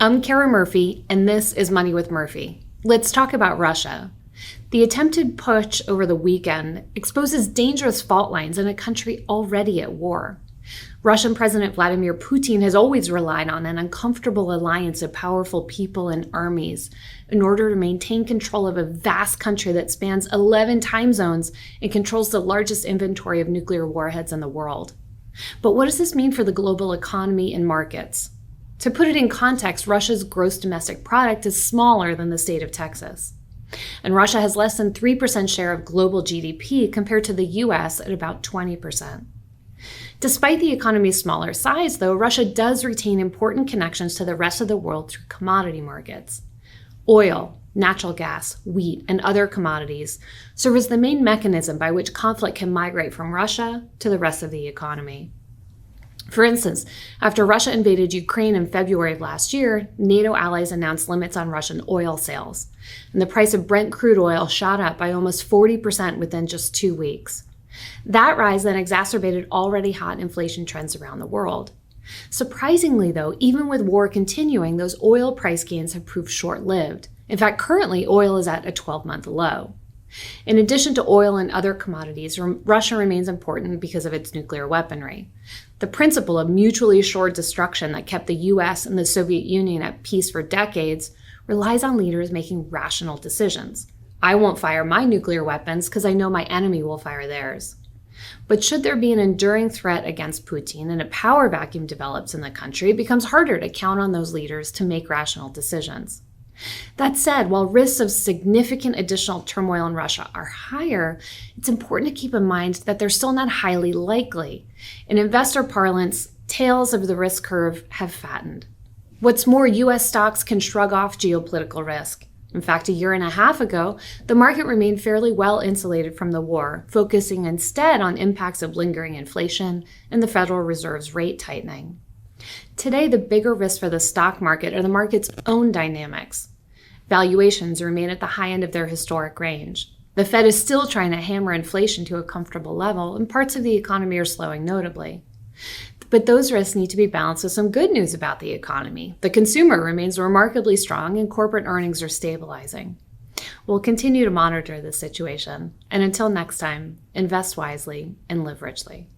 I'm Kara Murphy, and this is Money with Murphy. Let's talk about Russia. The attempted putsch over the weekend exposes dangerous fault lines in a country already at war. Russian President Vladimir Putin has always relied on an uncomfortable alliance of powerful people and armies in order to maintain control of a vast country that spans 11 time zones and controls the largest inventory of nuclear warheads in the world. But what does this mean for the global economy and markets? To put it in context, Russia's gross domestic product is smaller than the state of Texas. And Russia has less than 3% share of global GDP compared to the US at about 20%. Despite the economy's smaller size, though, Russia does retain important connections to the rest of the world through commodity markets. Oil, natural gas, wheat, and other commodities serve as the main mechanism by which conflict can migrate from Russia to the rest of the economy. For instance, after Russia invaded Ukraine in February of last year, NATO allies announced limits on Russian oil sales, and the price of Brent crude oil shot up by almost 40% within just 2 weeks. That rise then exacerbated already hot inflation trends around the world. Surprisingly, though, even with war continuing, those oil price gains have proved short-lived. In fact, currently, oil is at a 12-month low. In addition to oil and other commodities, Russia remains important because of its nuclear weaponry. The principle of mutually assured destruction that kept the US and the Soviet Union at peace for decades relies on leaders making rational decisions. I won't fire my nuclear weapons because I know my enemy will fire theirs. But should there be an enduring threat against Putin and a power vacuum develops in the country, it becomes harder to count on those leaders to make rational decisions. That said, while risks of significant additional turmoil in Russia are higher, it's important to keep in mind that they're still not highly likely. In investor parlance, tails of the risk curve have fattened. What's more, US stocks can shrug off geopolitical risk. In fact, a year and a half ago, the market remained fairly well insulated from the war, focusing instead on impacts of lingering inflation and the Federal Reserve's rate tightening. Today, the bigger risks for the stock market are the market's own dynamics. Valuations remain at the high end of their historic range. The Fed is still trying to hammer inflation to a comfortable level, and parts of the economy are slowing notably. But those risks need to be balanced with some good news about the economy. The consumer remains remarkably strong and corporate earnings are stabilizing. We'll continue to monitor this situation. And until next time, invest wisely and live richly.